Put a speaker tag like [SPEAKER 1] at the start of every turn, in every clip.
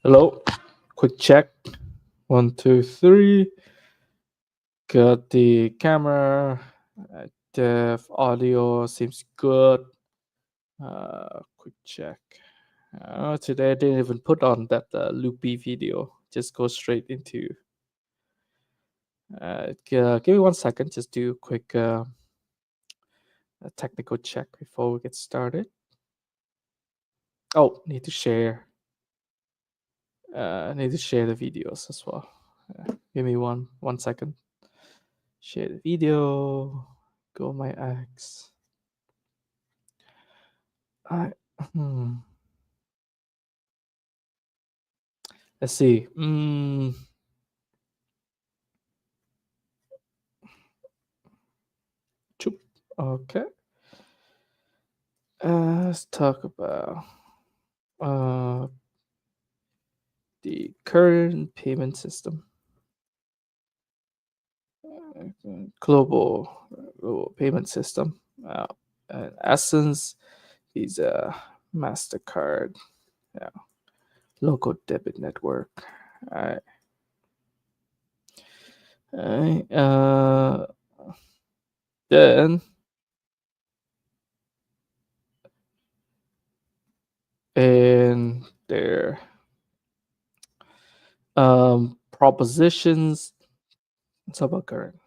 [SPEAKER 1] Hello, quick check. One, two, three. Got the camera. Dev audio seems good. Quick check. Today I didn't even put on that loopy video. Just go straight into. Give me 1 second. Just do a quick technical check before we get started. Oh, need to share. Need to share the videos as well. Give me 1 second. Share the video. Go my X. I hmm. Let's see. Choop. Okay. Let's talk about uh, the current payment system. Global payment system. In essence, is a MasterCard, yeah, local debit network. Alright. Alright. Then in their propositions, it's about current.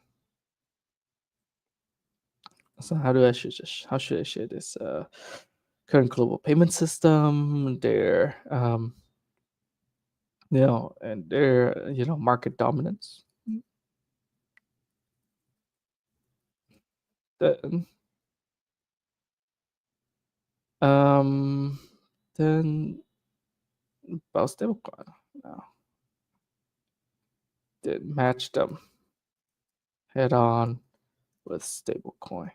[SPEAKER 1] So how should I share this? Current global payment system, their and their market dominance. Then um then about stablecoin. No, then match them head on with stablecoin.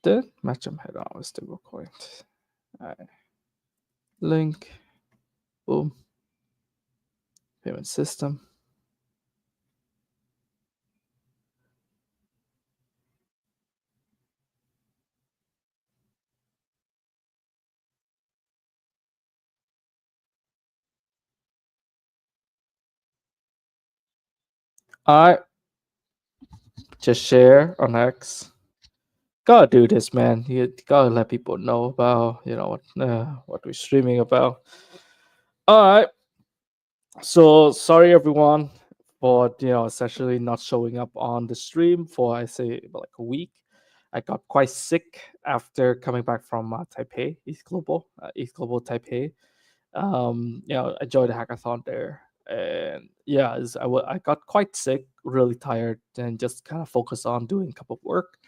[SPEAKER 1] Then match them head on with stablecoin. Alright. Link. Boom. Payment system. Alright. Just share on X. Gotta do this, man. You gotta let people know about what we're streaming about. All right. So sorry everyone for essentially not showing up on the stream for I say about like a week. I got quite sick after coming back from Taipei, East Global Taipei. I joined the hackathon there, and yeah, I got quite sick, really tired, and just kind of focused on doing a couple of work.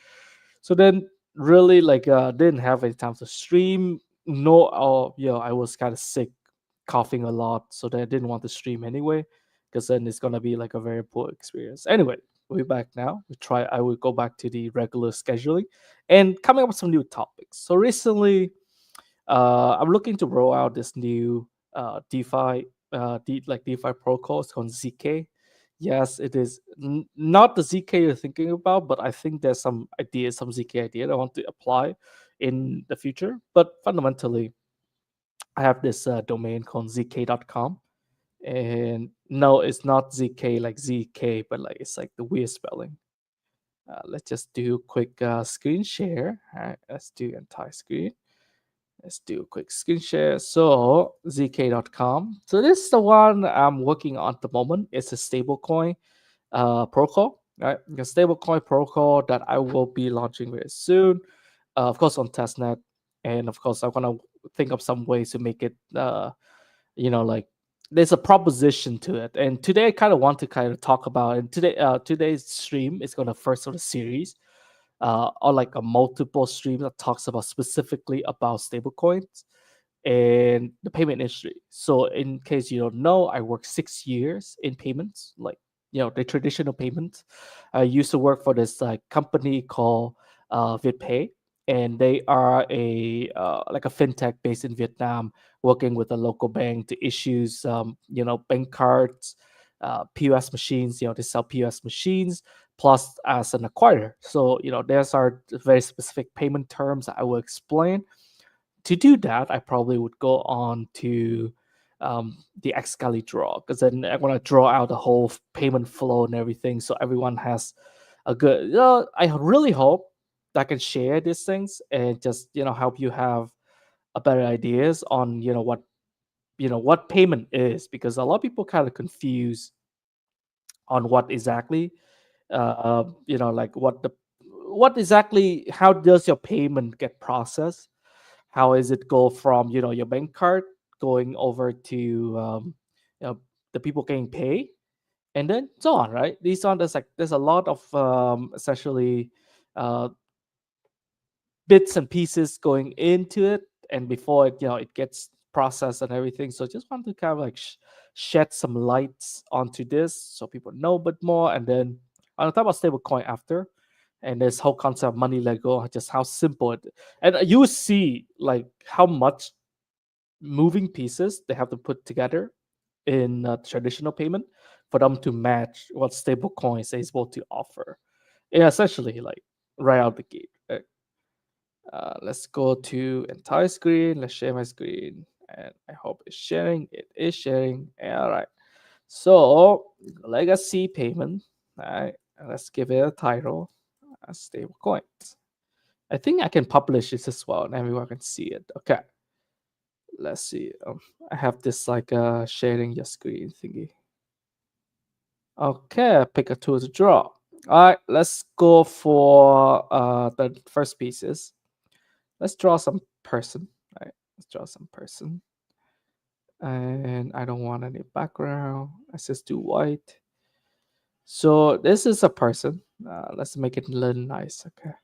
[SPEAKER 1] So then, really like didn't have any time to stream. No, I was kind of sick, coughing a lot, so then I didn't want to stream anyway, because then it's gonna be like a very poor experience. Anyway, we're back now. I will go back to the regular scheduling and coming up with some new topics. So recently, I'm looking to roll out this new DeFi, DeFi protocol. It's called ZK. Yes, it is not the ZK you're thinking about, but I think there's some ZK idea that I want to apply in the future. But fundamentally, I have this domain called zk.com. And no, it's not ZK like ZK, but like it's like the weird spelling. Let's just do a quick screen share. All right, let's do entire screen. Let's do a quick screen share. So zk.com. So this is the one I'm working on at the moment. It's a stablecoin protocol, right? A stablecoin protocol that I will be launching very soon. Of course on testnet, and of course I'm gonna think of some ways to make it. Like there's a proposition to it. And today I kind of want to kind of talk about. And today's stream is gonna first of the series or like a multiple stream that talks about specifically about stablecoins and the payment industry. So, in case you don't know, I worked 6 years in payments, like the traditional payments. I used to work for this company called VitPay, and they are a like a fintech based in Vietnam, working with a local bank to issue some bank cards POS machines. They sell POS machines plus as an acquirer. So there's are very specific payment terms that I will explain. To do that, I probably would go on to the Excali draw, because then I want to draw out the whole payment flow and everything, so everyone has a good. I really hope that I can share these things and just help you have a better ideas on what payment is, because a lot of people kind of confuse on what exactly like what exactly, how does your payment get processed, how is it go from your bank card going over to you know the people getting paid, and then so on, right? These are there's a lot of essentially uh, bits and pieces going into it, and before it gets processed and everything. So just want to kind of like shed some lights onto this so people know a bit more, and then I'll talk about stablecoin after, and this whole concept of money Lego, just how simple it, and you will see like how much moving pieces they have to put together in traditional payment for them to match what stablecoin is able to offer. Yeah, essentially, like right out the gate. Right? Let's go to entire screen. Let's share my screen, and I hope it's sharing. It is sharing. All right. So legacy payment. All right. Let's give it a title. Stable coins. I think I can publish this as well, and everyone can see it. Okay. Let's see. I have this like sharing your screen thingy. Okay, pick a tool to draw. All right, let's go for the first pieces. Let's draw some person. All right, let's draw some person. And I don't want any background. Let's just do white. So this is a person. Let's make it look nice. Okay,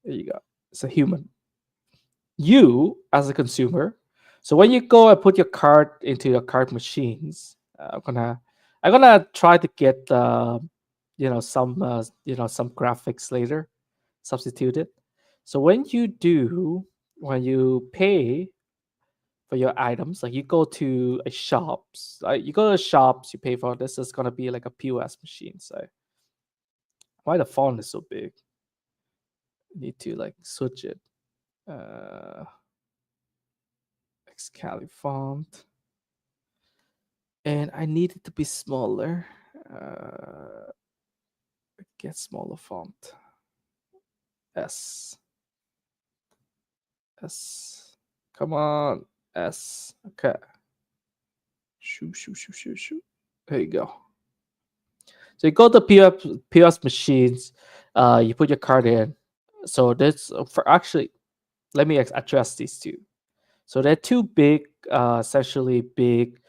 [SPEAKER 1] there you go. It's a human. You as a consumer. So when you go and put your card into your card machines, I'm gonna try to get some graphics later substituted. So when you pay for your items, like you go to a shops, you go to shops, you pay for this is gonna be like a POS machine. So why the font is so big? Need to like switch it. Uh, Excali font. And I need it to be smaller. Uh, get smaller font. S. S. Come on. S. Okay. Shoo, shoo, shoo, shoo, shoo. There you go. So you go to POS machines. You put your card in. So this for actually, let me address these two. So they're two big, essentially big,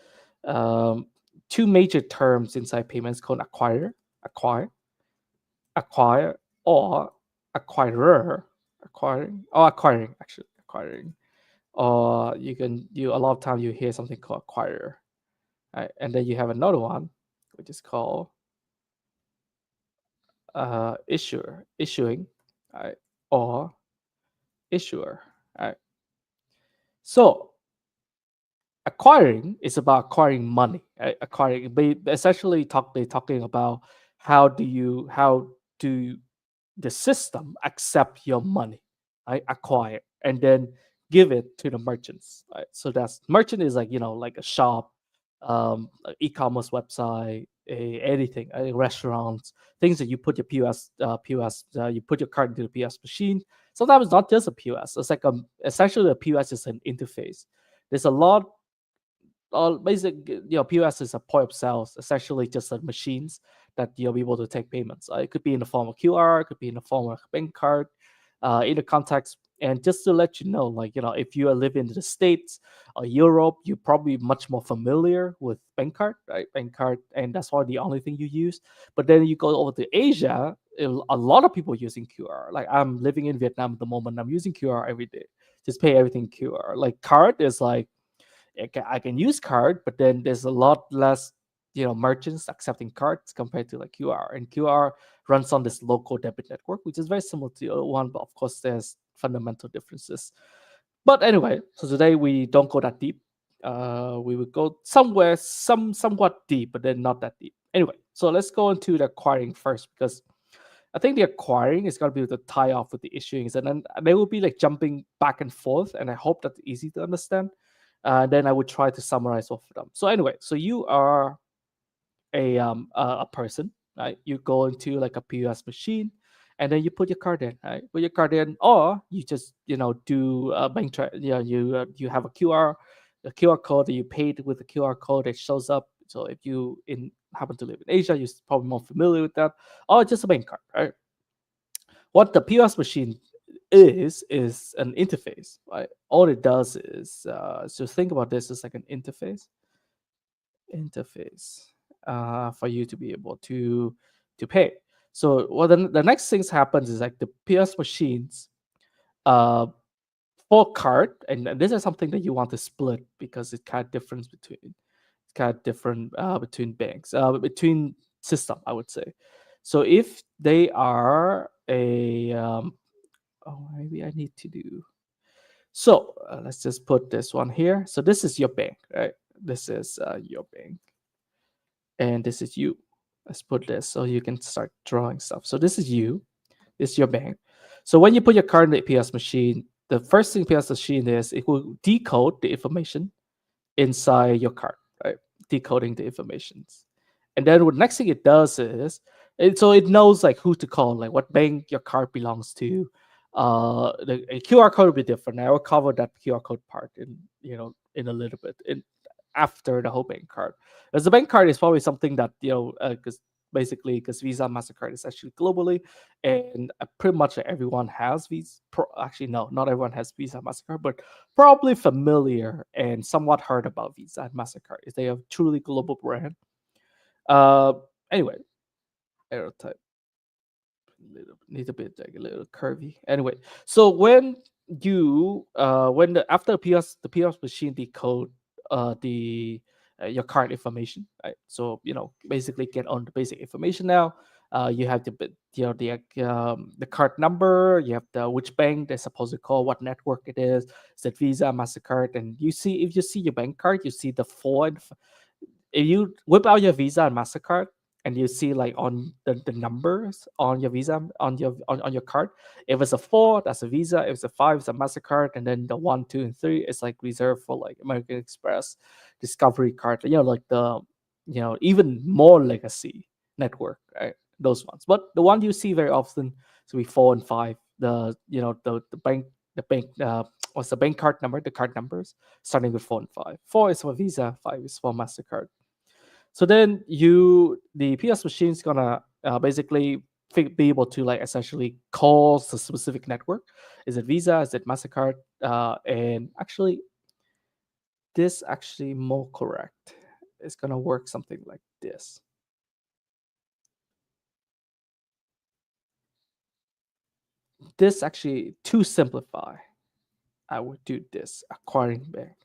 [SPEAKER 1] um, two major terms inside payments called acquire, acquire, or acquirer, acquiring, actually acquiring, or you a lot of time you hear something called acquirer, right? And then you have another one which is called issuing, right? Or issuer, right? So acquiring is about acquiring money, right? Acquiring, essentially they're talking about how do the system accept your money, right? Acquire and then give it to the merchants, right? So that's merchant is like like a shop, e-commerce website, anything, restaurants, things that you put your POS, you put your card into the POS machine. Sometimes it's not just a POS. It's like essentially a POS is an interface. There's a lot basic, POS is a point of sales, essentially just machines that you'll be able to take payments. It could be in the form of QR, it could be in the form of a bank card, in the context. And just to let you know, like, if you are living in the States or Europe, you're probably much more familiar with bank card, right? Bank card, and that's probably the only thing you use. But then you go over to Asia, a lot of people using QR. Like I'm living in Vietnam at the moment, I'm using QR every day. Just pay everything QR. Like card is like, I can use card, but then there's a lot less, merchants accepting cards compared to like QR. And QR runs on this local debit network, which is very similar to the other one, but of course there's fundamental differences. But anyway, so today we don't go that deep. We would go somewhere somewhat deep, but then not that deep. Anyway, so let's go into the acquiring first because I think the acquiring is going to be able to tie off with the issuings, and then they will be like jumping back and forth, and I hope that's easy to understand. Then I would try to summarize both of them. So anyway, so you are a person, right? You go into like a POS machine, and then you put your card in, right? Put your card in, or you just do you have a QR code that you paid with the QR code that shows up. So if you in happen to live in Asia, you're probably more familiar with that, or just a bank card, right? What the POS machine is an interface, right? All it does is so think about this as like an interface for you to be able to pay. So what the next things happens is like the PS machines uh for card, and this is something that you want to split because it's kind of difference between between banks, between system, I would say. So if they are a oh, maybe I need to do so. Let's just put this one here. So this is your bank, right? This is your bank, and this is you. Let's put this so you can start drawing stuff. So this is you, this is your bank. So when you put your card in the PS machine, the first thing PS machine is it will decode the information inside your card, right? Decoding the informations. And then what next thing it does is so it knows like who to call, like what bank your card belongs to. The a QR code will be different. I will cover that QR code part in a little bit after the whole bank card. Because the bank card is probably something that because basically because Visa Mastercard is actually globally, and pretty much everyone has Visa. Actually, no, not everyone has Visa Mastercard, but probably familiar and somewhat heard about Visa and Mastercard. Is they a truly global brand. Uh, anyway, arrow type little need a bit like a little curvy. Anyway, so when after the PS machine decode the your card information, right? So basically get on the basic information now. You have the card number. You have the which bank they're supposed to call, what network it is it Visa, Mastercard, and you see if you see your bank card, you see the four if you whip out your Visa and Mastercard and you see like on the numbers on your Visa on your card, if it's a four, that's a Visa. If it's a five, it's a Mastercard, and then the one, two, and three is like reserved for like American Express, Discovery card. Like the even more legacy network, right? Those ones, but the one you see very often is be four and five. The what's the bank card number? The card numbers starting with four and five. Four is for Visa, five is for Mastercard. So then the PS machine is gonna basically be able to like essentially call the specific network. Is it Visa? Is it Mastercard? And actually, this actually more correct. It's gonna work something like this. This actually to simplify, I would do this acquiring bank.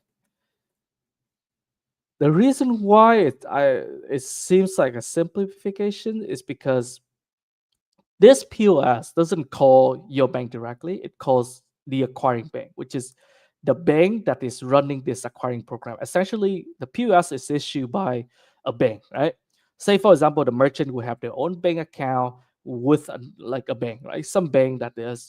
[SPEAKER 1] The reason why it seems like a simplification is because this POS doesn't call your bank directly, it calls the acquiring bank, which is the bank that is running this acquiring program. Essentially, the POS is issued by a bank, right? Say, for example, the merchant will have their own bank account with like a bank, right? Some bank that is,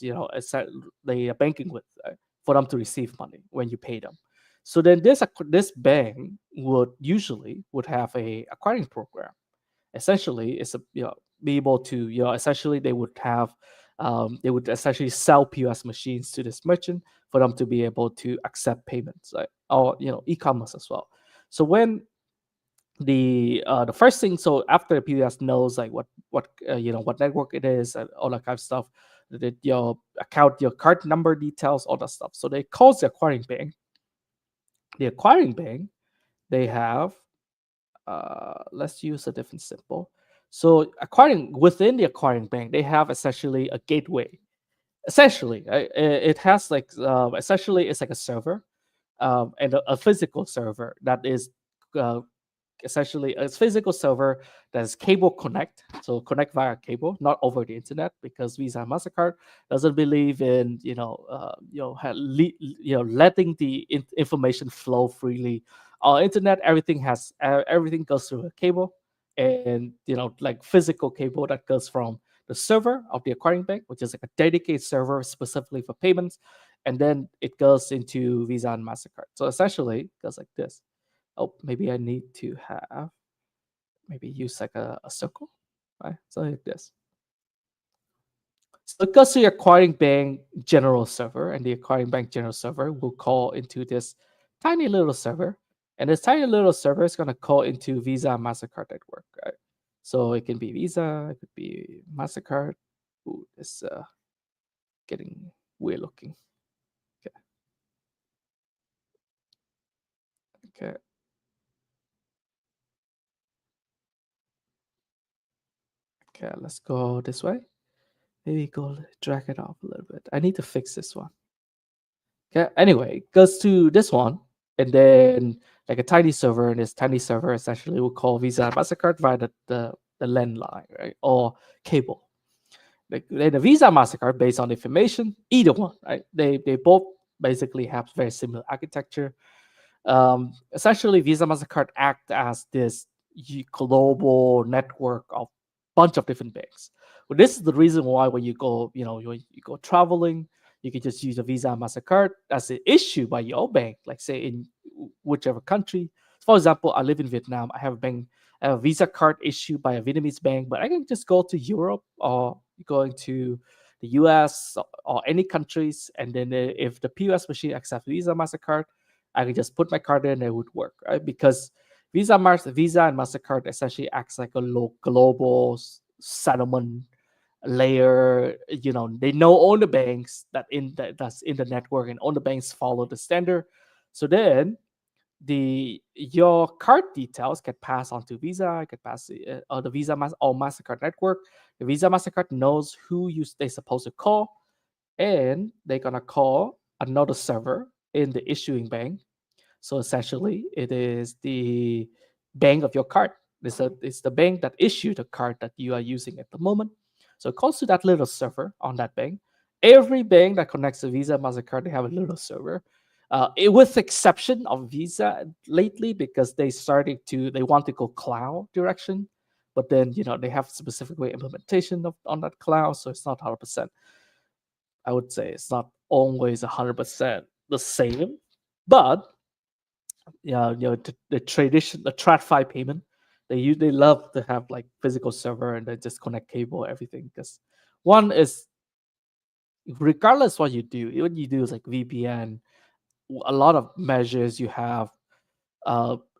[SPEAKER 1] they are banking with, right? For them to receive money when you pay them. So then this bank would have a acquiring program. Essentially it's a be able to essentially they would essentially sell POS machines to this merchant for them to be able to accept payments, right? Or e-commerce as well. So when the first thing, so after the POS knows like what network it is and all that kind of stuff, your account, your card number details, all that stuff. So they calls the acquiring bank. The acquiring bank, they have let's use a different symbol. So acquiring within the acquiring bank, they have essentially a gateway. Essentially, it has like essentially it's like a server, and a physical server that is uh, essentially a physical server that is cable connect, so connect via cable, not over the internet, because Visa and Mastercard doesn't believe in letting the information flow freely. On internet, everything goes through a cable, and like physical cable that goes from the server of the acquiring bank, which is like a dedicated server specifically for payments, and then it goes into Visa and Mastercard. So essentially, it goes like this. Oh, maybe I need to have maybe use like a circle, right? So like this. So it goes to the acquiring bank general server, and the acquiring bank general server will call into this tiny little server, and this tiny little server is going to call into Visa and Mastercard network, right? So it can be Visa, it could be Mastercard. Ooh, it's getting weird looking. Okay, okay, okay. Let's go this way. Maybe go drag it off a little bit. I need to fix this one. Okay. Anyway, it goes to this one, and then like a tiny server, and this tiny server essentially will call Visa and Mastercard via the landline, right, or cable. Like then the Visa Mastercard, based on information, either one, right? They both basically have very similar architecture. Essentially, Visa Mastercard act as this global network of bunch of different banks. Well, this is the reason why when you go, you go traveling, you can just use a Visa and Mastercard as an issue by your bank, like say in whichever country. For example, I live in Vietnam. I have a Visa card issued by a Vietnamese bank, but I can just go to Europe or going to the US or any countries, and then if the POS machine accepts Visa Mastercard, I can just put my card in and it would work, right? Because Visa and Mastercard essentially acts like a global settlement layer. They know all the banks that's in the network, and all the banks follow the standard. So then your card details get passed on to Visa, get passed or the or Mastercard network. The Visa Mastercard knows who they're supposed to call, and they're gonna call another server in the issuing bank. So essentially, it is the bank of your card. It's the bank that issued the card that you are using at the moment. So it calls to that little server on that bank. Every bank that connects to Visa, Mastercard, they have a little server. With exception of Visa lately, because they want to go cloud direction, but then they have specific way implementation on that cloud, so it's not 100%. I would say it's not always 100% the same, but the tradition, the TradFi payment, they love to have like physical server and they just connect cable everything, because one is, regardless what you do is like VPN, a lot of measures you have,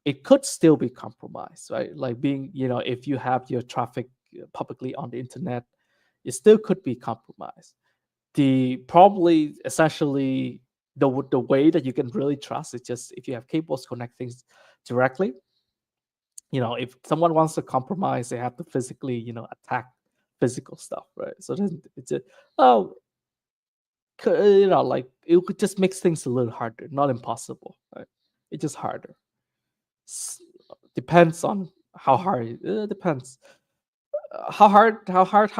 [SPEAKER 1] it could still be compromised, right? Like being, if you have your traffic publicly on the internet, it still could be compromised. The probably essentially the way that you can really trust is just if you have cables connect things directly. If someone wants to compromise, they have to physically attack physical stuff, right? So then it's a, oh like it could just makes things a little harder, not impossible, right? It's just harder. S- Depends on how hard depends. How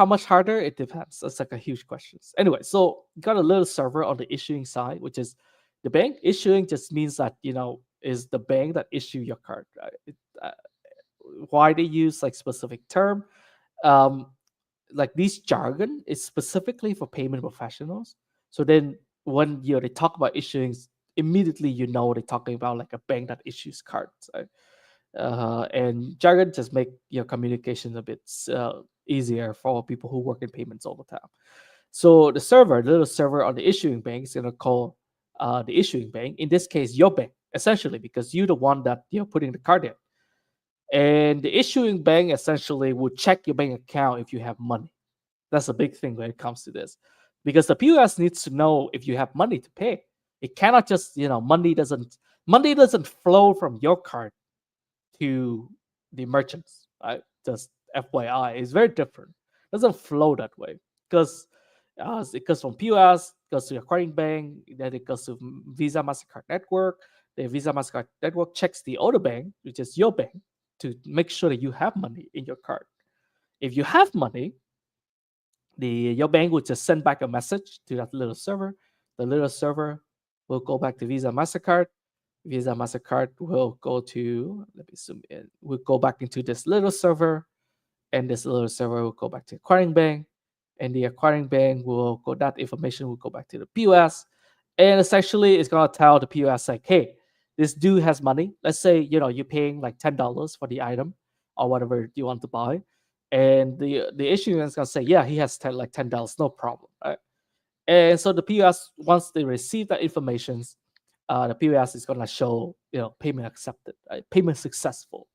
[SPEAKER 1] much harder, it depends. That's like a huge question. Anyway, so you got a little server on the issuing side, which is the bank issuing. Just means that is the bank that issue your card, right? Why they use like specific term, um like this jargon is specifically for payment professionals. So then when they talk about issuing, immediately they're talking about like a bank that issues cards, right? And jargon just make your communication a bit easier for people who work in payments all the time. So the little server on the issuing bank is gonna call the issuing bank, in this case your bank, essentially, because you're the one that you're putting the card in. And the issuing bank essentially will check your bank account if you have money. That's a big thing when it comes to this, because the POS needs to know if you have money to pay. It cannot just money doesn't flow from your card to the merchants, right? Just FYI, it's very different. It doesn't flow that way, because it goes from POS, goes to acquiring bank, then it goes to Visa Mastercard network. The Visa Mastercard network checks the other bank, which is your bank, to make sure that you have money in your card. If you have money, your bank will just send back a message to that little server. The little server will go back to Visa Mastercard. Visa Mastercard will go to, let me zoom in. Will go back into this little server, and this little server will go back to acquiring bank, and the acquiring bank will go. That information will go back to the POS, and essentially it's gonna tell the POS like, hey, this dude has money. Let's say you're paying like $10 for the item or whatever you want to buy, and the issue is gonna say, yeah, he has like $10, no problem, right? And so the POS, once they receive that information, the POS is gonna show payment accepted, right? Payment successful,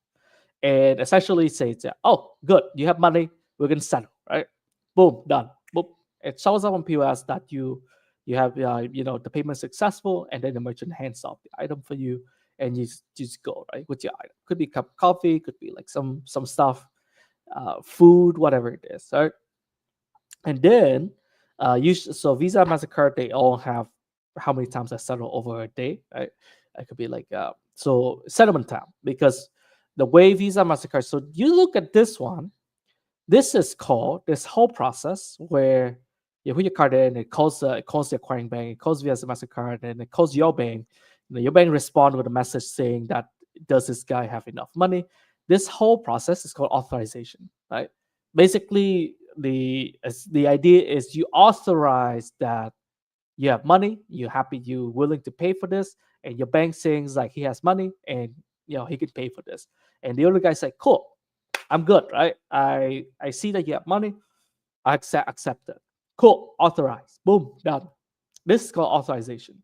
[SPEAKER 1] and essentially says, oh, good, you have money, we're gonna settle, right? Boom, done. Boom. It shows up on POS that you have the payment successful, and then the merchant hands off the item for you, and you just go right with your item. Could be a cup of coffee, could be like some stuff, food, whatever it is, right? And then so Visa, Mastercard, they all have how many times I settle over a day, right? It could be like so settlement time, because the way Visa, Mastercard. So you look at this one. This is called this whole process where you put your card in, it calls the acquiring bank, it calls Visa, Mastercard, and it calls your bank. Your bank respond with a message saying that, does this guy have enough money? This whole process is called authorization, right? Basically, the idea is you authorize that you have money, you're happy, you willing to pay for this, and your bank saying like he has money and he can pay for this. And the other guy's like, cool, I'm good, right? I see that you have money, I accept it. Cool, authorize. Boom, done. This is called authorization.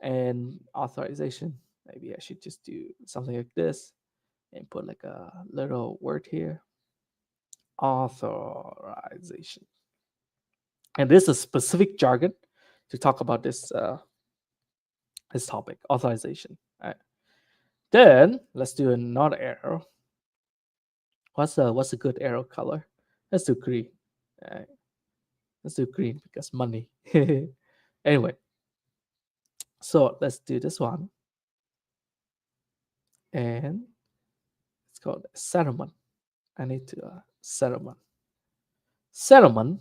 [SPEAKER 1] And authorization, maybe I should just do something like this and put like a little word here. Authorization. And this is a specific jargon to talk about this topic, authorization. All right. Then let's do another arrow. What's a good arrow color? Let's do green. All right. Let's do green because money. Anyway, so let's do this one. And it's called settlement. I need to settlement. Settlement.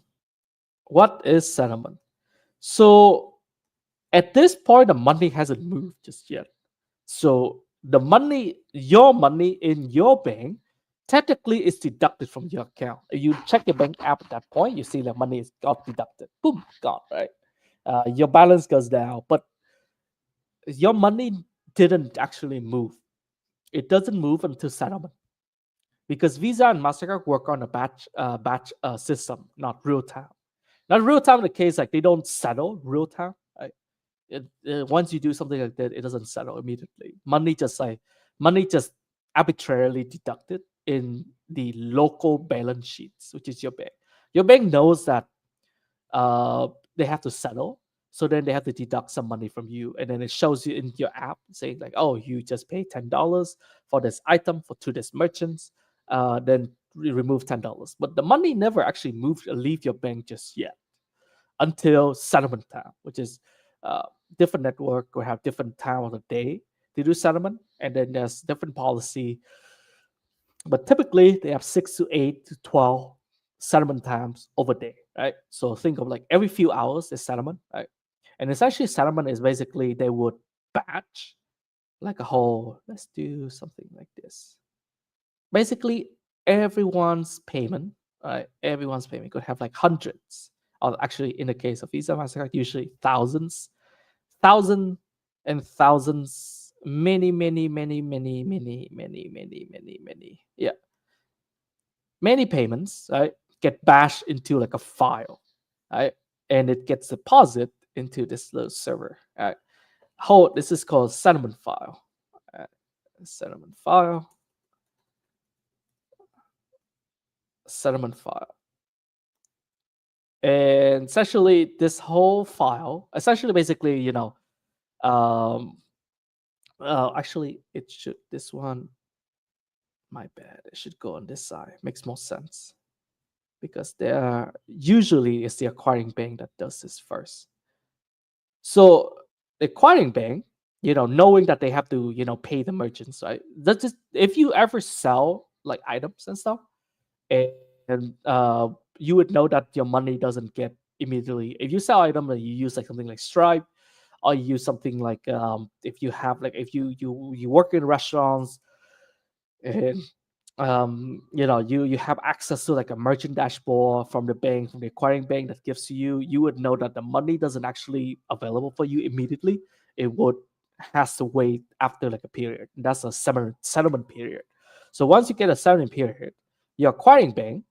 [SPEAKER 1] What is settlement? So at this point, the money hasn't moved just yet. So your money in your bank, technically is deducted from your account. If you check your bank app at that point, you see the money is got deducted. Boom, gone, right? Your balance goes down, but your money didn't actually move. It doesn't move until settlement, because Visa and Mastercard work on a batch system, not real time. Not real time in the case like they don't settle real time. Right? Once you do something like that, it doesn't settle immediately. Money just arbitrarily deducted in the local balance sheets, which is your bank. Your bank knows that they have to settle, so then they have to deduct some money from you, and then it shows you in your app saying like, oh, you just paid $10 for this item to this merchants. Then remove $10, but the money never actually moved or leave your bank just yet until settlement time, which is different network will have different time of the day to do settlement, and then there's different policy. But typically, they have 6 to 8 to 12 settlement times over day, right? So think of like every few hours is settlement, right? And essentially, settlement is basically they would batch like a whole. Let's do something like this. Basically, everyone's payment, right? Everyone's payment could have like hundreds, or actually, in the case of Visa, Mastercard, usually thousands and thousands, many, yeah, many payments, right, get bashed into like a file, right, and it gets deposited into this little server. Right, this is called settlement file. Right? Settlement file. Settlement file. And essentially, this whole file, essentially, basically, actually, it should, this one, my bad, it should go on this side. Makes more sense because there usually it's the acquiring bank that does this first. So the acquiring bank knowing that they have to pay the merchants, right? That's just if you ever sell like items and stuff, and you would know that your money doesn't get immediately. If you sell item and you use like something like Stripe, or you use something like if you have like if you work in restaurants, and you have access to like a merchant dashboard from the bank, from the acquiring bank that gives to you, you would know that the money doesn't actually available for you immediately. It would has to wait after like a period. That's a settlement period. So once you get a settlement period, your acquiring bank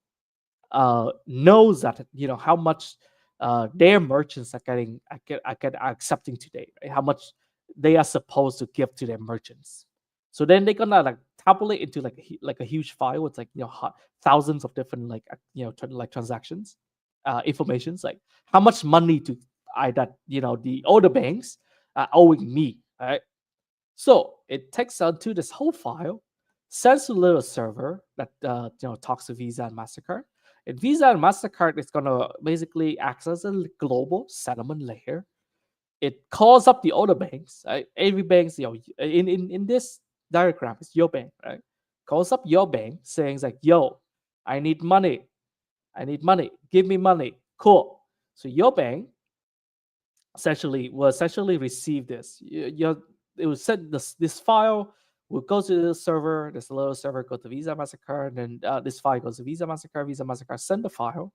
[SPEAKER 1] knows that how much their merchants are accepting today, right? How much they are supposed to give to their merchants. So then they're gonna like tabulate into like like a huge file with like thousands of different like like transactions, informations like how much money to I that the older banks are owing me, right? So it takes onto this whole file, sends to a little server that talks to Visa and Mastercard. And Visa and Mastercard is gonna basically act as a global settlement layer. It calls up the other banks. Right? Every bank's in this diagram is your bank, right? Calls up your bank saying like, "Yo, I need money. I need money. Give me money." Cool. So your bank essentially receive this. It will send this file will go to the server. This little server go to Visa Mastercard, and this file goes to Visa Mastercard. Visa Mastercard send the file.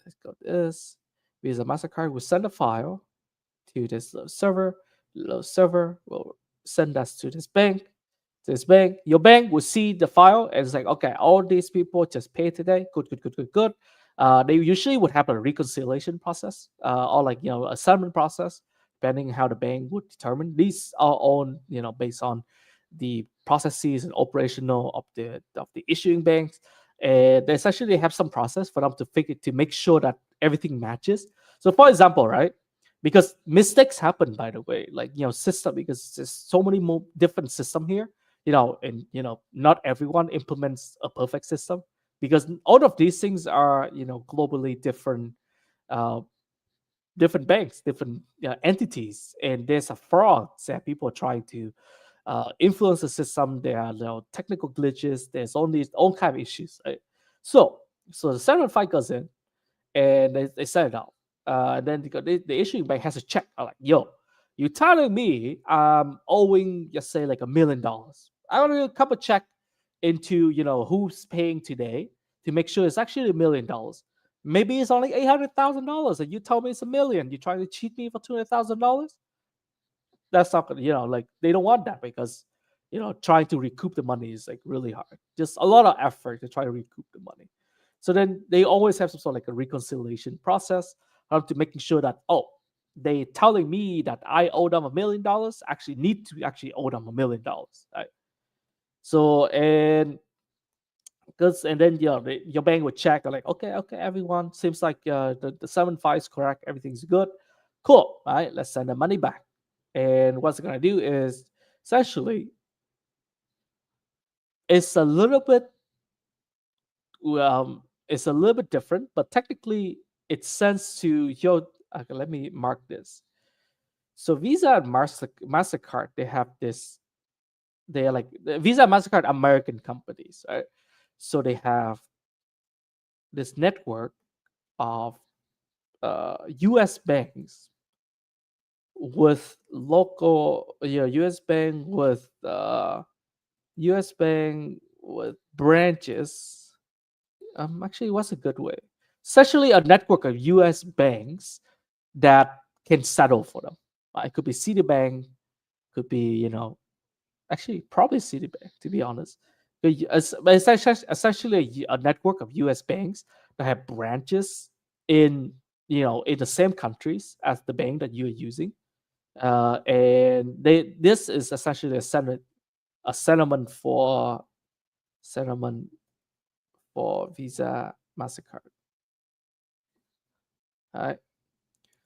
[SPEAKER 1] Let's go this. Visa Mastercard will send a file to this little server. Little server will send us to this bank. Your bank will see the file and it's like, okay, all these people just pay today. Good, good, good, good, good. They usually would have a reconciliation process, or like a settlement process, depending how the bank would determine. These are all based on the processes and operational of the issuing banks. And they essentially have some process for them to make sure that everything matches. So, for example, right? Because mistakes happen, by the way, like system, because there's so many more different system here, and not everyone implements a perfect system, because all of these things are globally different, uh, different banks, different entities, and there's a fraud that people are trying to influence the system. There are technical glitches. There's all kind of issues, right? So the 7 5 goes in and they set it up. And then the issuing bank has to check. Like, yo, you telling me I'm owing, just say, like $1 million. I want to come a check into who's paying today to make sure it's actually $1 million. Maybe it's only $800,000, and you tell me it's $1 million. You trying to cheat me for $200,000? That's not gonna, like they don't want that, because trying to recoup the money is like really hard. Just a lot of effort to try to recoup the money. So then they always have some sort of like a reconciliation process, to making sure that, oh, they telling me that I owe them $1 million, actually need to actually owe them $1 million, right? So and then your bank would check, like, okay, everyone seems like the 7 5 is correct, everything's good, cool, right? Let's send the money back. And what's it gonna do is essentially it's a little bit it's a little bit different, but technically it sends to your, okay, let me mark this. So Visa and Mastercard, they have this, they are like Visa and Mastercard, American companies, right? So they have this network of US banks with local, US bank with US bank with branches. Actually, what's a good way? Essentially, a network of US banks that can settle for them. It could be Citibank, could be, actually probably Citibank, to be honest. But it's essentially a network of US banks that have branches in, in the same countries as the bank that you're using. And this is essentially a settlement for Visa, Mastercard. Right?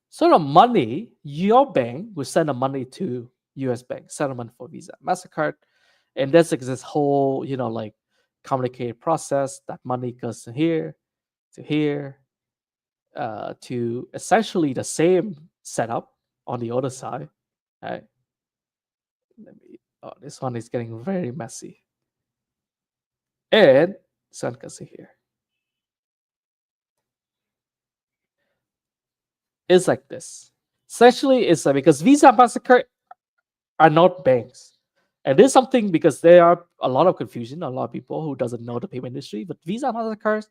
[SPEAKER 1] So the money, your bank will send the money to US bank, settlement for Visa, Mastercard, and there's like this whole, like complicated process that money goes to here, to essentially the same setup on the other side. Right? Let me. Oh, this one is getting very messy. And so can see here. It's like this. Essentially, it's like because Visa and Mastercard are not banks. And there's something because there are a lot of confusion, a lot of people who doesn't know the payment industry, but Visa and Mastercard,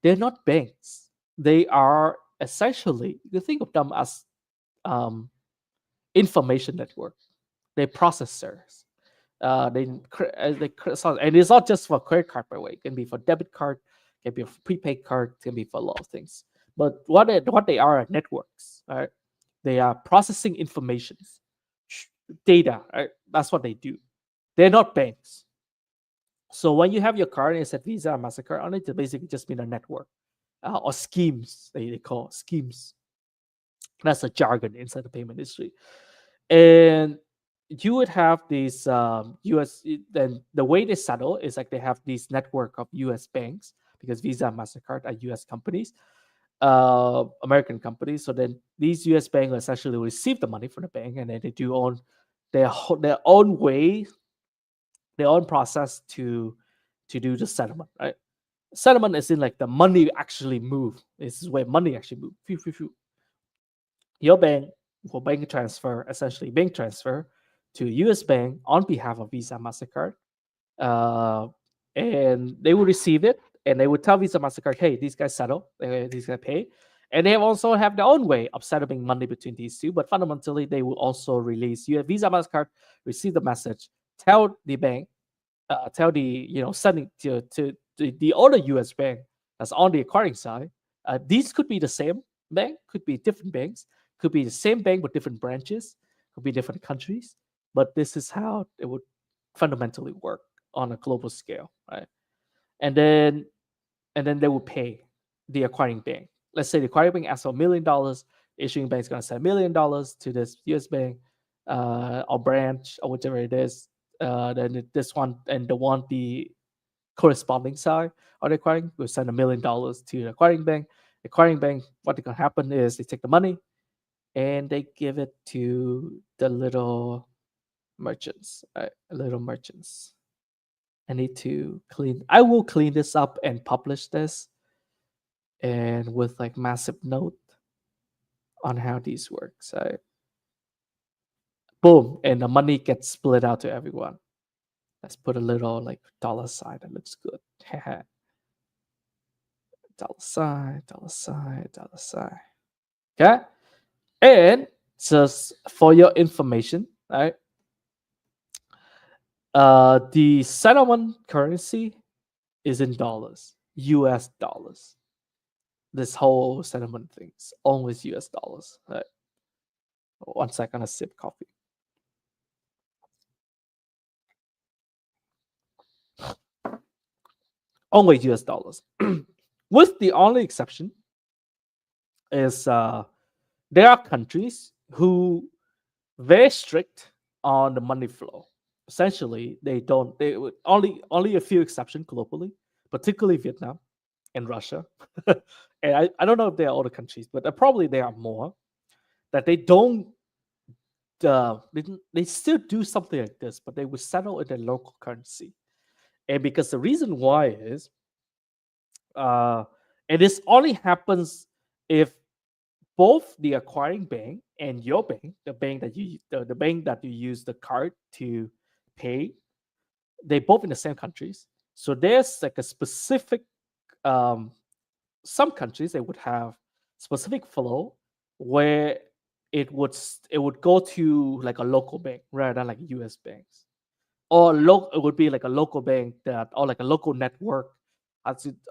[SPEAKER 1] they're not banks. They are essentially, you think of them as um, information network. They're processors. And it's not just for credit card, by the way. It can be for debit card, can be for prepaid card, can be for a lot of things. But what they are networks, right? They are processing informations, data. Right? That's what they do. They're not banks. So when you have your card and it's a Visa or Mastercard on it, it basically just mean a network or schemes. They call schemes. That's a jargon inside the payment industry. And you would have these US. Then the way they settle is like they have this network of US banks because Visa and Mastercard are US companies, American companies. So then these US banks essentially receive the money from the bank, and then they do own their own way, their own process to do the settlement. Right, settlement is in like the money actually move. This is where money actually move. Phew, phew, phew. Your bank for bank transfer, essentially bank transfer to US bank on behalf of Visa Mastercard, uh, and they will receive it, and they would tell Visa Mastercard, "Hey, these guys settle, these guys pay," and they also have their own way of settling money between these two. But fundamentally, they will also release. You have Visa Mastercard receive the message, tell the bank, tell the sending to the other US bank that's on the acquiring side. These could be the same bank, could be different banks, could be the same bank with different branches, could be different countries, but this is how it would fundamentally work on a global scale, right? And then they will pay the acquiring bank. Let's say the acquiring bank asks for $1 million, issuing bank is going to send $1 million to this US bank or branch or whatever it is. This one and the corresponding side of the acquiring will send $1 million to the acquiring bank. The acquiring bank, what can happen is they take the money and they give it to the little merchants, little merchants. I need to clean. I will clean this up and publish this, and with like massive note on how these works. Boom, and the money gets split out to everyone. Let's put a little like dollar sign that looks good. dollar sign, dollar sign, dollar sign. Okay, and just for your information, right? The settlement currency is in dollars, US dollars. This whole settlement thing is always US dollars. Right? One second, a sip coffee. Always US dollars. With the only exception is there are countries who very strict on the money flow. Essentially, they don't. They would only a few exceptions globally, particularly Vietnam and Russia. And I don't know if there are other countries, but probably there are more that they don't. They still do something like this, but they will settle in their local currency. And because the reason why is, uh, and this only happens if both the acquiring bank and your bank, the bank that you use the card to pay, they both in the same countries. So there's like a specific um, some countries they would have specific flow where it would go to like a local bank rather than like US banks. Or it would be like a local bank that or like a local network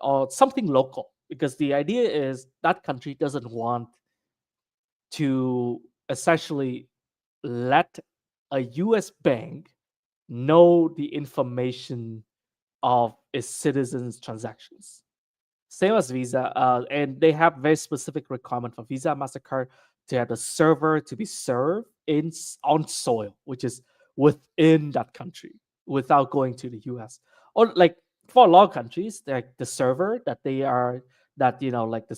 [SPEAKER 1] or something local because the idea is that country doesn't want to essentially let a US bank know the information of its citizens' transactions. Same as Visa, and they have very specific requirement for Visa, Mastercard to have the server to be served on soil, which is within that country, without going to the US. Or like for a lot of countries, like the server that they are that like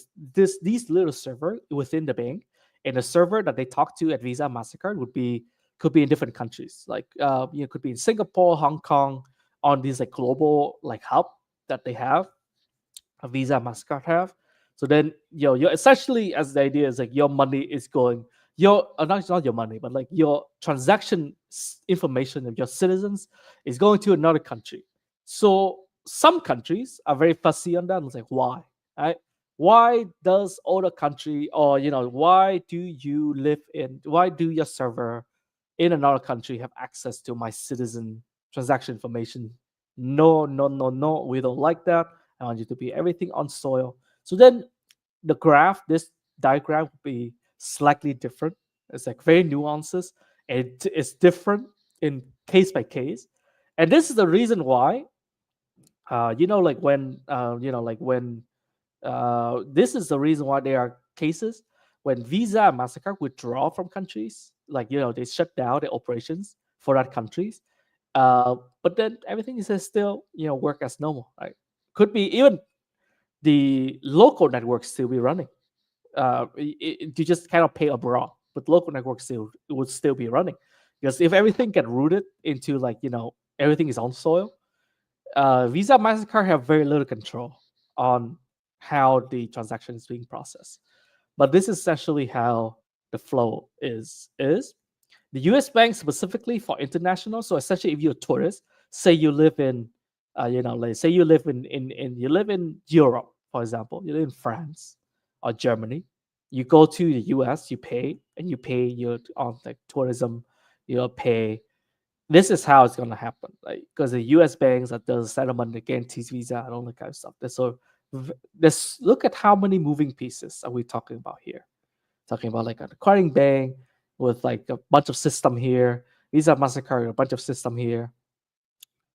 [SPEAKER 1] these little server within the bank, and the server that they talk to at Visa, Mastercard would be could be in different countries, like could be in Singapore, Hong Kong, on these like global like hub that they have, a Visa, Mastercard have. So then you're essentially, as the idea is like your money is going, your not your money, but like your transaction information of your citizens is going to another country. So some countries are very fussy on that. And it's like, why? Right? Why does other country, or why do you live in, why do your server in another country have access to my citizen transaction information? No, no, no, no. We don't like that. I want you to be everything on soil. So then the graph, this diagram would be slightly different. It's like very nuances. It's different in case by case. And this is the reason why, like when this is the reason why there are cases when Visa and Mastercard withdraw from countries, like they shut down their operations for that countries. But then everything is still work as normal, right? Could be even the local networks still be running. You just cannot pay abroad, but local networks still would still be running, because if everything get rooted into like everything is on soil, Visa, Mastercard have very little control on how the transaction is being processed. But this is essentially how the flow is. The U.S. bank specifically for international. So essentially, if you're a tourist, say you live in, like say you live in you live in Europe, for example, you live in France or Germany, you go to the U.S., you pay, and you pay your on like tourism, pay. This is how it's gonna happen, like because the U.S. banks that does settlement, the guarantees Visa, and all that kind of stuff. So let's look at how many moving pieces are we talking about here. Talking about like an acquiring bank with like a bunch of system here, Visa, Mastercard, a bunch of system here,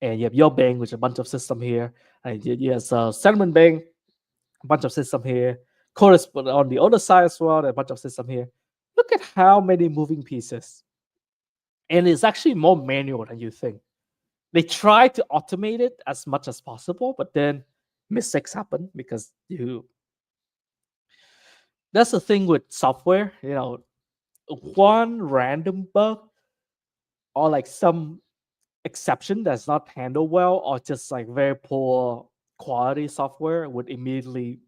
[SPEAKER 1] and you have your bank, which is a bunch of system here, and you have a settlement bank, a bunch of system here. Chorus on the other side as well, a bunch of system here. Look at how many moving pieces, and it's actually more manual than you think. They try to automate it as much as possible, but then mistakes happen because you. That's the thing with software, one random bug or like some exception that's not handled well, or just like very poor quality software would immediately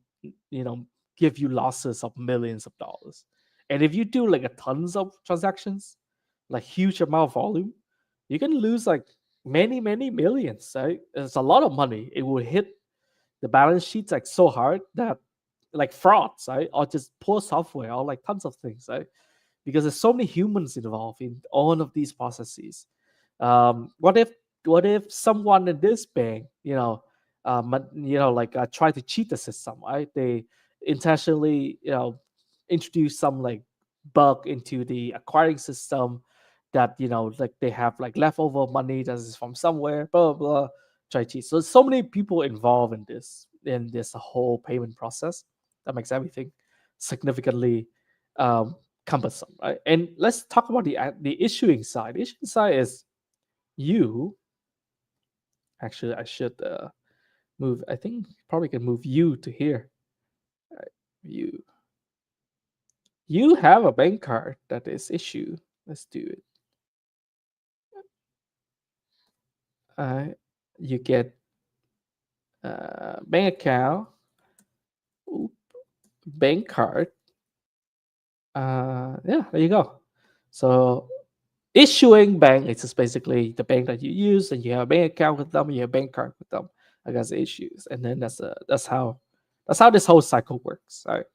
[SPEAKER 1] you know give you losses of millions of dollars. And if you do like a tons of transactions, like huge amount of volume, you can lose like many millions, right? It's a lot of money. It will hit the balance sheets like so hard that like frauds, right? Or just poor software, or like tons of things, right? Because there's so many humans involved in all of these processes. What if someone in this bank, try to cheat the system, right? They intentionally, introduce some like bug into the acquiring system that like they have like leftover money that is from somewhere, blah blah blah, try to cheat. So many people involved in this whole payment process that makes everything significantly um, cumbersome, right? And let's talk about the issuing side. The issuing side is you. Actually, I should move. I think probably can move you to here. Right, you. You have a bank card that is issued. Let's do it. You get bank account, oop, bank card. Yeah, there you go. So issuing bank is just basically the bank that you use, and you have a bank account with them, you have a bank card with them against the issues, and then that's how this whole cycle works. Right?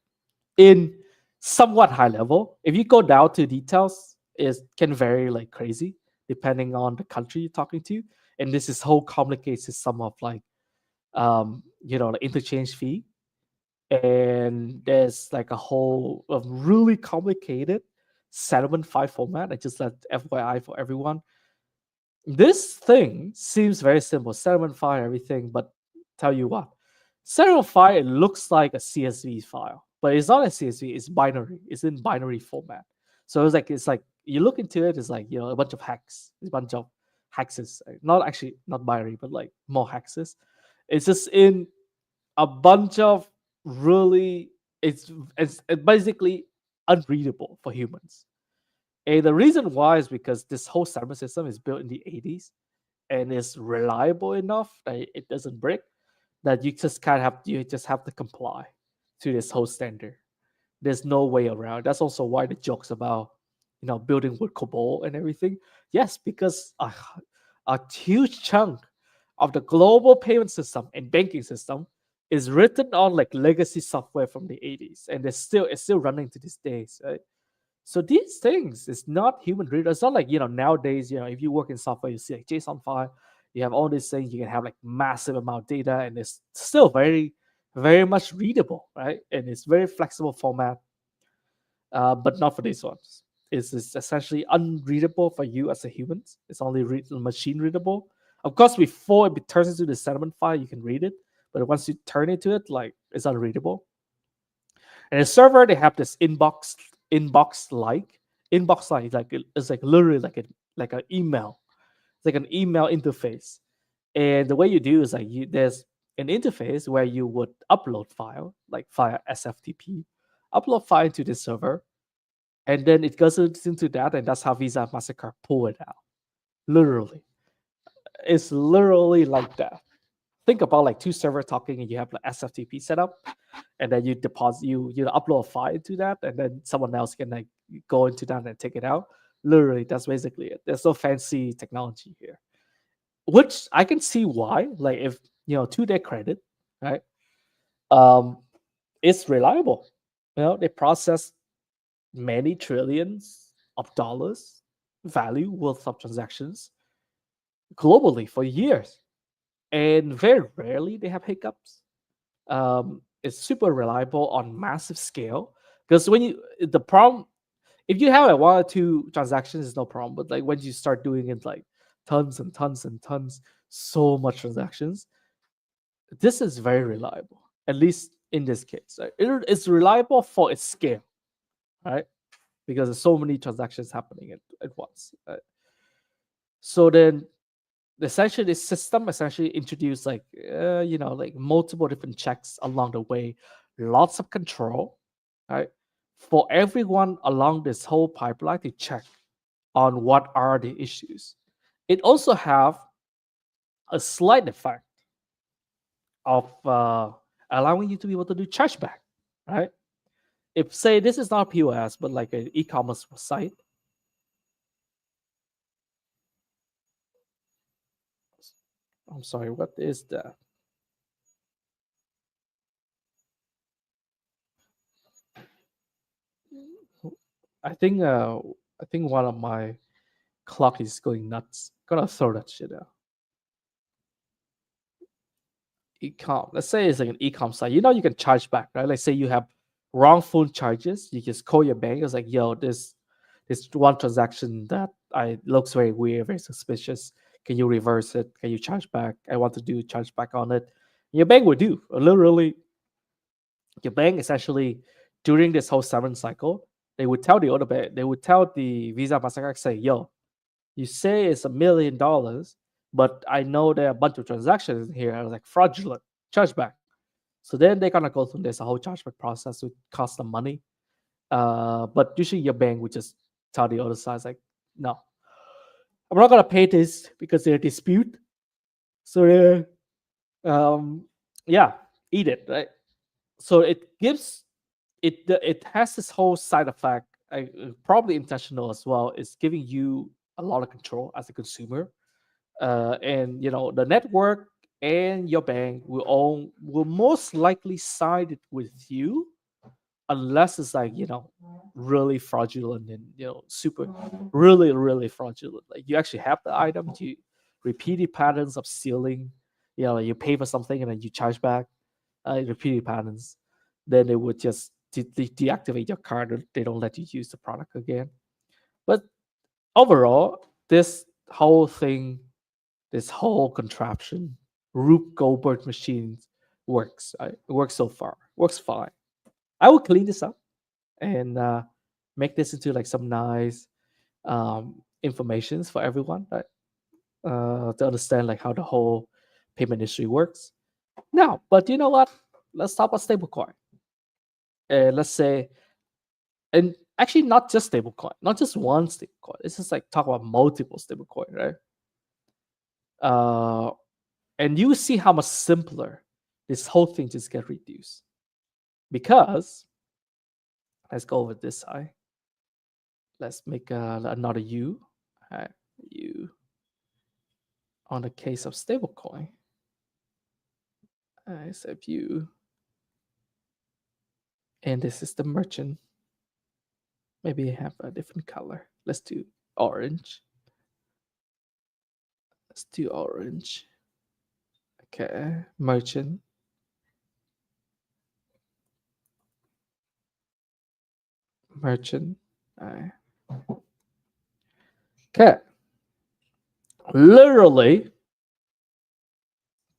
[SPEAKER 1] In somewhat high level, if you go down to details, it can vary like crazy depending on the country you're talking to, and this is whole complicated system of like the interchange fee, and there's like a whole of really complicated settlement file format. I just let FYI for everyone. This thing seems very simple, settlement file, everything, but tell you what, settlement file, it looks like a CSV file, but it's not a CSV. It's binary. It's in binary format. So it's like you look into it, it's like a bunch of hacks, a bunch of hexes. Not actually not binary, but like more hexes. It's just in a bunch of really it's basically unreadable for humans. And the reason why is because this whole settlement system is built in the 80s and is reliable enough that it doesn't break, that you just have to comply to this whole standard. There's no way around. That's also why the jokes about building with COBOL and everything. Yes, because a huge chunk of the global payment system and banking system is written on like legacy software from the 80s, and it's still running to these days, right? So these things is not human readable. It's not like nowadays, if you work in software, you see like JSON file, you have all these things, you can have like massive amount of data, and it's still very, very much readable, right? And it's very flexible format, but not for these ones. It's essentially unreadable for you as a human. It's only machine readable. Of course, before it turns into the settlement file, you can read it, but once you turn into it, like it's unreadable. And the server, they have this inbox like it's like literally like an email. It's like an email interface. And the way you do is like there's an interface where you would upload file like via SFTP, upload file to the server, and then it goes into that, and that's how Visa Mastercard pull it out. Literally, it's literally like that. Think about like two server talking, and you have like SFTP set up, and then you deposit you upload a file to that, and then someone else can like go into that and take it out. Literally, that's basically it. There's no fancy technology here, which I can see why. Like if to their credit, right? Um, it's reliable. They process many trillions of dollars value worth of transactions globally for years, and very rarely they have hiccups. It's super reliable on massive scale, because when you the problem, if you have like one or two transactions, it's no problem. But like when you start doing it like tons and tons and tons, so much transactions, this is very reliable. At least in this case, right? It's reliable for its scale, right? Because there's so many transactions happening at once. Right? So then essentially this system essentially introduced like like multiple different checks along the way, lots of control, right, for everyone along this whole pipeline to check on what are the issues. It also have a slight effect of allowing you to be able to do chargeback, right? If say this is not POS but like an e-commerce site. I'm sorry, what is that? I think uh I think one of my clock is going nuts. Gonna throw that shit out. Ecom. Let's say it's like an ecom site. You can charge back, right? Like say you have wrongful charges. You just call your bank. It's like, yo, this one transaction that I looks very weird, very suspicious. Can you reverse it? Can you charge back? I want to do charge back on it. Your bank would do. Literally, your bank essentially during this whole seven cycle, they would tell the other bank, they would tell the Visa Mastercard, say, yo, you say it's $1 million, but I know there are a bunch of transactions in here, like fraudulent chargeback. So then they're gonna go through this whole chargeback process, would cost them money. But usually your bank would just tell the other side, like, no, I'm not gonna pay this because they're dispute. So um, yeah, eat it, right? So it has this whole side effect, probably intentional as well. It's giving you a lot of control as a consumer, and the network and your bank will most likely side it with you, unless it's like really fraudulent and super really really fraudulent, like you actually have the item to repeated patterns of stealing, like you pay for something and then you charge back, repeated patterns, then they would just deactivate your card. They don't let you use the product again. But overall, this whole contraption, Rube Goldberg machines, works. It works so far. Works fine. I will clean this up and make this into like some nice informations for everyone, right? To understand like how the whole payment industry works. Now, but you know what? Let's talk about stablecoin. Let's say, and actually not just stablecoin, not just one stablecoin. It's just like talk about multiple stablecoin, right? Uh, and you see how much simpler this whole thing just get reduced. Because let's go over this side. Let's make another U. U on the case of stablecoin. Except U. And this is the merchant. Maybe have a different color. Let's do orange. Let's do orange. Okay, merchant. Merchant. Okay. Literally,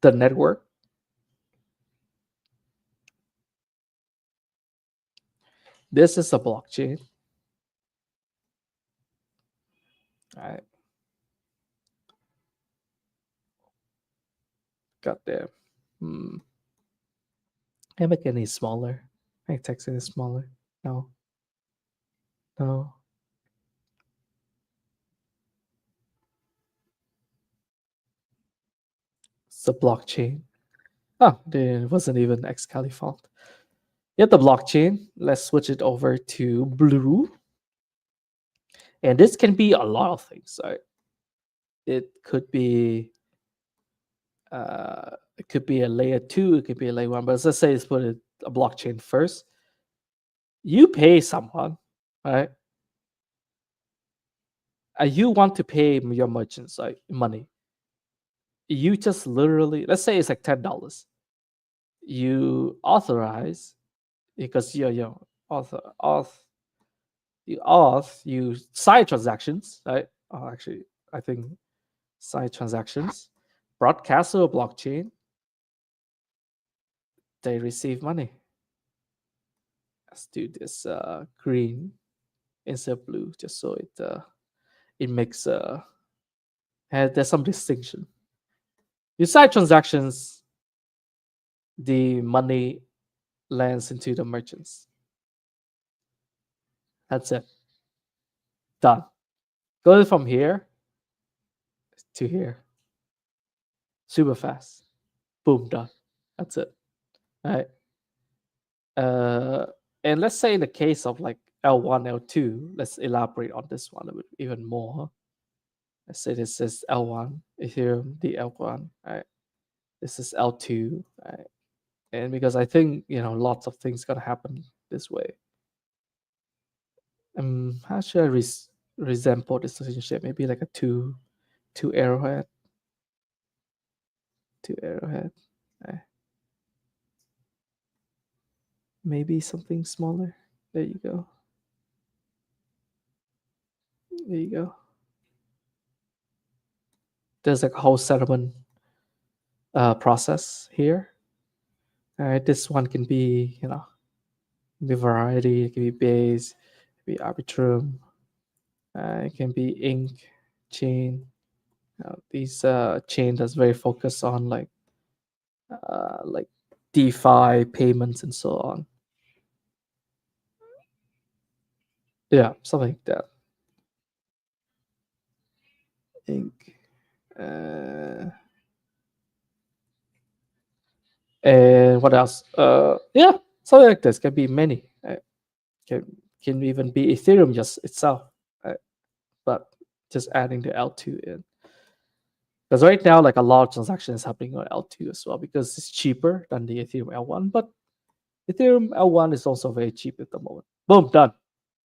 [SPEAKER 1] the network. This is a blockchain. All right. Got there. Can I make any smaller? Make text any smaller? No. No. It's a blockchain. Oh, there wasn't even Xcali font. Get the blockchain. Let's switch it over to blue. And this can be a lot of things. Right? It could be a layer 2, it could be a layer 1, but let's say let's put it a blockchain first. You pay someone, right? You want to pay your merchants like money. You just literally, let's say it's like $10. You authorize because you you side transactions, right? Oh, actually, I think side transactions broadcast to a blockchain. They receive money. Let's do this green instead of blue, just so it makes there's some distinction. You side transactions, the money lands into the merchants. That's it. Done. Go from here to here. Super fast. Boom, done. That's it. All right. Uh, and let's say in the case of like L1, L2, let's elaborate on this one a bit even more. Let's say this is L1, Ethereum, the L1, right? This is L2, right? And because I think lots of things gonna happen this way. How should I resemble this relationship? Maybe like a two arrowhead, two arrowhead. Eh, Maybe something smaller. There you go. There you go. There's like a whole settlement process here. All right, this one can be be variety. It can be base, it can be arbitrum. It can be ink, chain. These chain that's very focused on like DeFi payments and so on. Yeah, something like that. Ink. And what else? Yeah, something like this can be many. Can even be Ethereum just itself, but just adding the L2 in. Because right now, like a lot of transactions is happening on L2 as well because it's cheaper than the Ethereum L1. But Ethereum L1 is also very cheap at the moment. Boom, done.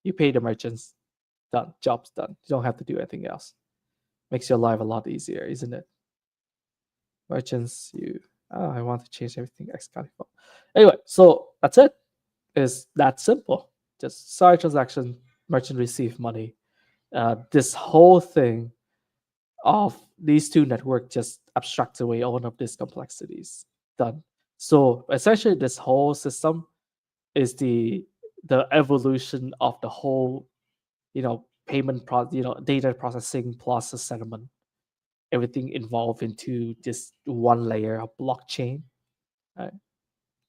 [SPEAKER 1] You pay the merchants, done. Job's done. You don't have to do anything else. Makes your life a lot easier, isn't it? Merchants, I want to change everything Excalibur. Anyway, so that's it. It's that simple. Just side transaction, merchant receive money. This whole thing of these two networks just abstract away all of these complexities. Done. So essentially, this whole system is the evolution of the whole, payment data processing plus the settlement. Everything involved into just one layer of blockchain. Right.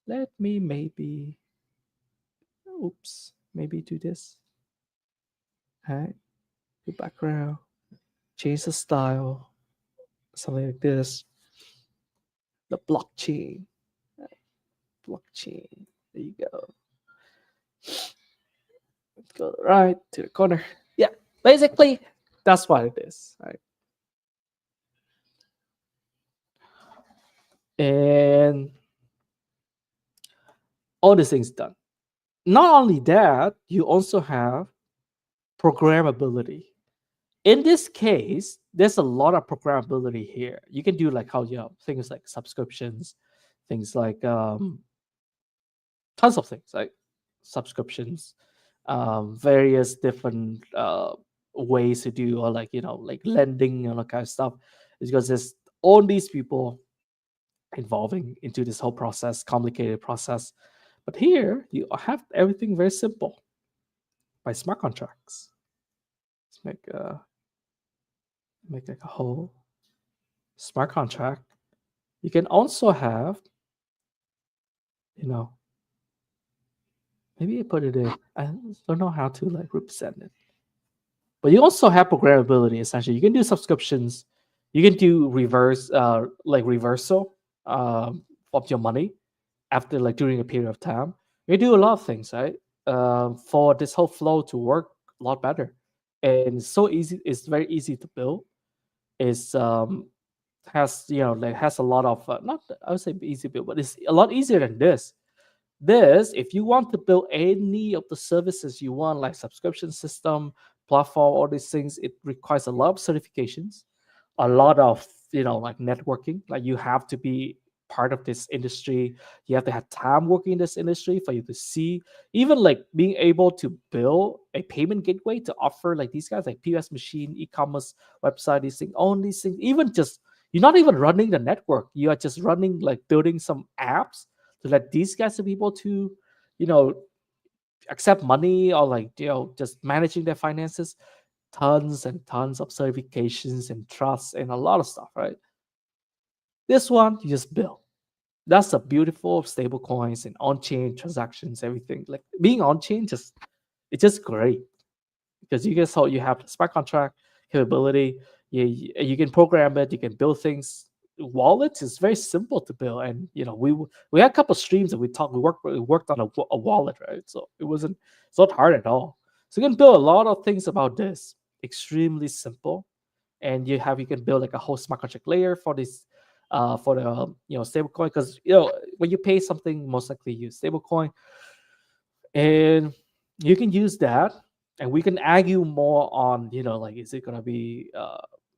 [SPEAKER 1] Let me maybe, oops, maybe do this. Right? The background, change the style, something like this. The blockchain. Blockchain. There you go. Let's go right to the corner. Yeah, basically, that's what it is. Right? And all these things done. Not only that, you also have programmability. In this case, there's a lot of programmability here. You can do like how things like subscriptions, things like tons of things like subscriptions, various different ways to do or like like lending and all that kind of stuff. It's because there's all these people involving into this whole process, complicated process. But here you have everything very simple by smart contracts. Let's make like a whole smart contract. You can also have, you know, maybe I put it in. I don't know how to like represent it, but you also have programmability. Essentially, you can do subscriptions. You can do like reversal of your money after like during a period of time. You can do a lot of things, right? For this whole flow to work a lot better, and it's so easy. It's very easy to build. It's has like has a lot of not I would say easy build, but it's a lot easier than this. This, if you want to build any of the services you want, like subscription system, platform, all these things, it requires a lot of certifications, a lot of like networking. Like you have to be part of this industry. You have to have time working in this industry for you to see. Even like being able to build a payment gateway to offer like these guys like POS machine, e-commerce website, these things, all these things. Even just you're not even running the network. You are just running like building some apps to let these guys be able to, you know, accept money or like just managing their finances. Tons and tons of certifications and trusts and a lot of stuff, right? This one you just build. That's a beautiful stable coins and on-chain transactions, everything. Like being on-chain it's just great because you guys you have the smart contract capability. You can program it. You can build things. Wallets is very simple to build, and we had a couple of streams that we worked on a wallet, right? So it's not hard at all. So you can build a lot of things about this. Extremely simple, and you can build like a whole smart contract layer for this for the stablecoin, because when you pay something, most likely use stablecoin, and you can use that, and we can argue more on like is it going to be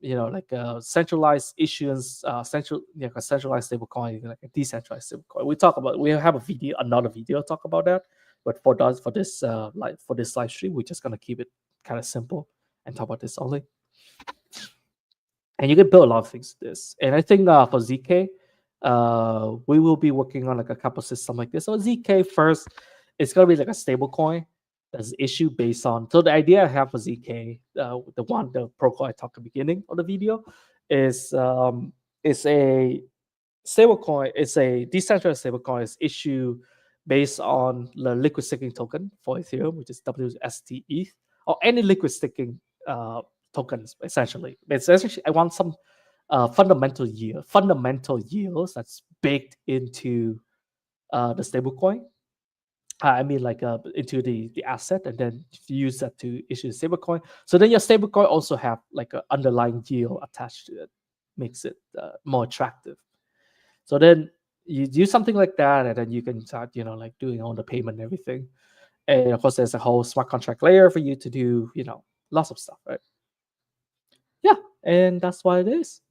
[SPEAKER 1] like a centralized issuance, a centralized stablecoin, like a decentralized stablecoin. We have another video talk about that, but for this live stream, we're just going to keep it kind of simple and talk about this only. And you can build a lot of things with this. And I think for ZK, we will be working on like a couple system like this. So ZK first, it's gonna be like a stable coin that's issued based on. So the idea I have for ZK, the protocol I talked at the beginning of the video, is a stable coin. It's a decentralized stable coin. It's issued based on the liquid staking token for Ethereum, which is WST ETH, or any liquid staking tokens. Essentially, I want some fundamental yields that's baked into the stablecoin. I mean, like into the asset, and then use that to issue the stablecoin. So then your stablecoin also have like an underlying yield attached to it, makes it more attractive. So then you do something like that, and then you can start, like doing all the payment and everything. And of course, there's a whole smart contract layer for you to do, lots of stuff, right? Yeah, and that's what it is.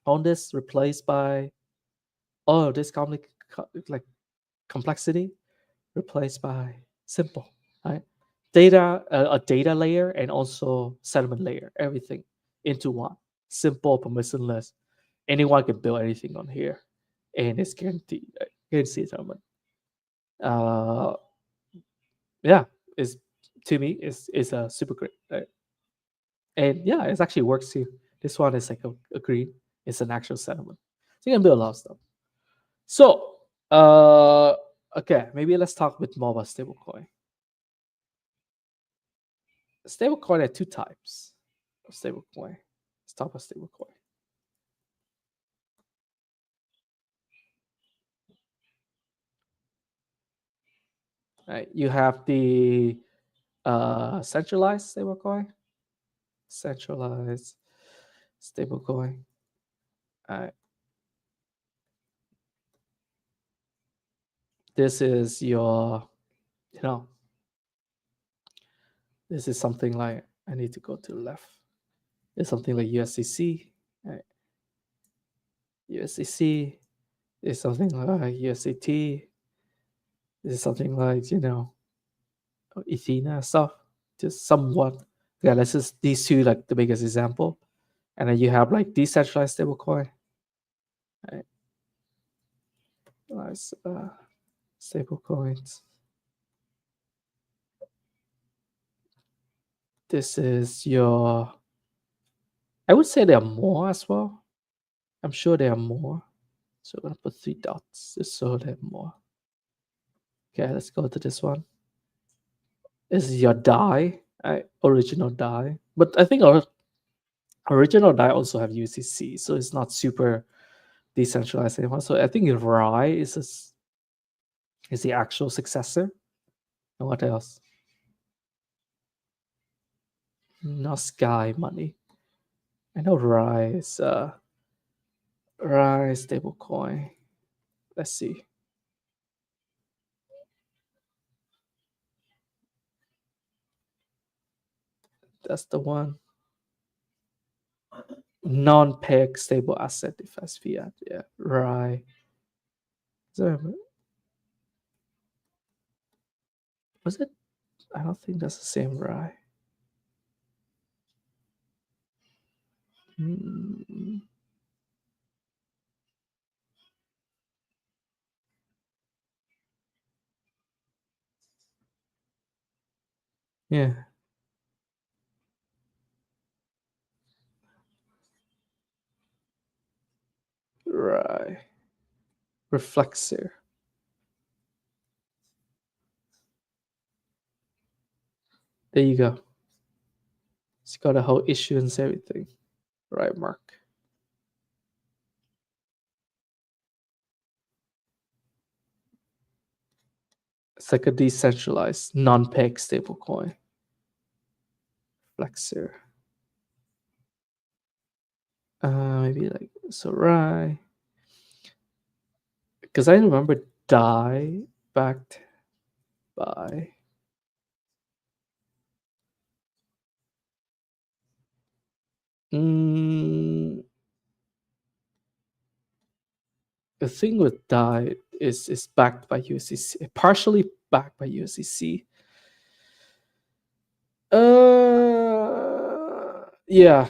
[SPEAKER 1] All this replaced by all of this like complexity replaced by simple, right? A data layer and also settlement layer, everything into one. Simple, permissionless. Anyone can build anything on here, and it's guaranteed. Right? Guaranteed settlement. Uh, yeah, is to me is a super great, right? And yeah, it actually works too. This one is like a green. It's an actual settlement, so you can build a lot of stuff. So, okay, maybe let's talk a bit more about stablecoin. Stablecoin are two types of stablecoin. Let's talk about stablecoin. Right, you have the centralized stablecoin, centralized stablecoin. This is your, you know, this is something like, I need to go to the left. It's something like USDC. Right? USDC is something like USDT. This is something like, Ethena stuff. Just somewhat. Yeah, this is these two like the biggest example. And then you have like decentralized stablecoin. Right? Nice stablecoins. This is your, I would say there are more as well. I'm sure there are more. So I'm gonna put 3 dots just so there are more. Okay, let's go to this one. This is your DAI, original DAI. But I think our original DAI also have UCC, so it's not super decentralized anymore. So I think RAI is the actual successor. And what else? No Sky Money. I know RAI is RAI stablecoin. Let's see. That's the one. Non-peg stable asset defense fiat. Yeah, RAI. Was it? I don't think that's the same RAI. Hmm. Yeah. Right. Reflexer. There you go. It's got a whole issuance, everything. Right, Mark. It's like a decentralized, non-peg stablecoin. Flexer. Maybe like so, right? Because I remember DAI backed by. Mm, the thing with DAI is backed by USDC, partially backed by USDC. Yeah.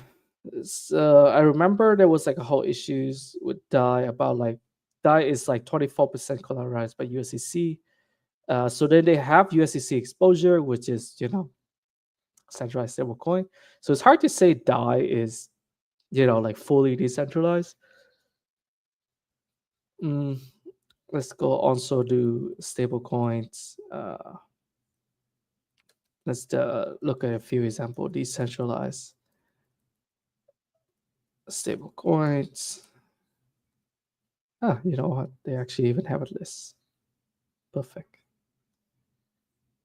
[SPEAKER 1] I remember there was like a whole issues with DAI about like DAI is like 24% collateralized by USDC. So then they have USDC exposure, which is centralized stablecoin. So it's hard to say DAI is like fully decentralized. Mm, let's go also do stablecoins. Let's look at a few example decentralized stablecoins. You know what? They actually even have a list. Perfect.